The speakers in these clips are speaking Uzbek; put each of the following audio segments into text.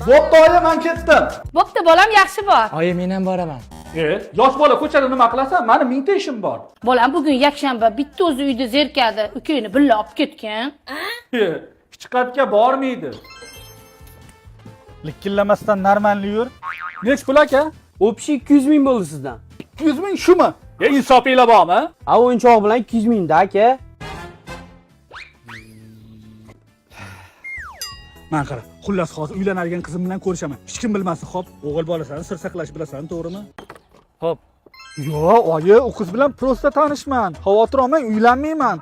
Bo'pti oyi, men ketdim. Bo'pti, bolam yaxshi bor. Oyi, men ham boraman. Yosh bola ko'chada nima qilasan? Meni mingta ishim bor. Bolam bugun yakshanba, bitta o'zi uyda zerkadi. Ukangni billa olib ketgan. Chiqatga bormaydi. Likkillamasdan normalni yur. Nech pul aka? Общий 200 ming bo'ldi sizdan. 200 ming shumi? Insofinglar bormi? A o'yinchoq bilan 200 mingda aka. Men qara, xullas hozir uylanadigan qizim bilan ko'rishaman. Hech kim bilmasin, xo'p? O'g'il bolasan, sir saqlash bilasan, to'g'rimi? Xo'p. Yo'q, oyi, u qiz bilan prosta tanishman. Xavotir olmang, uylanmayman.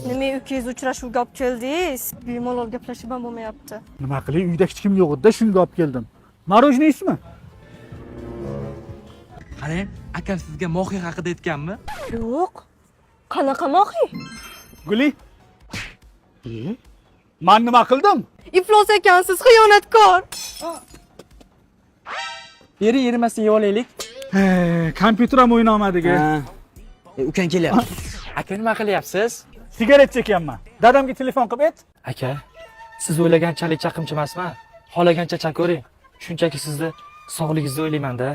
Nima ukangiz uchrashuvga olib keldingiz? Bemalol gaplashib ham bo'lmayapti. Nima qilay, uyda hech kim yo'q edi, shunga olib keldim. Marojniysmi? Qarang, akam sizga mohiy haqida aytganmi? Yo'q. Qanaqa mohiy? Guli. Men nima qildim? Iflos ekansiz, xiyonatkor. Beri yerimasdan yo'laylik. Kompyuter ham o'ynamadik-a. Ukang kelyapti. Aka, nima qilyapsiz? Sigaret chekyapman. Dadamga telefon qilib ayt. Aka, siz o'ylaganchalik chaqimchi emasman. Xohlagancha chakoring. Shunchaki sizni sog'ligingizni o'ylayman-da.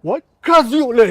Voy, ko'z yo'qlar.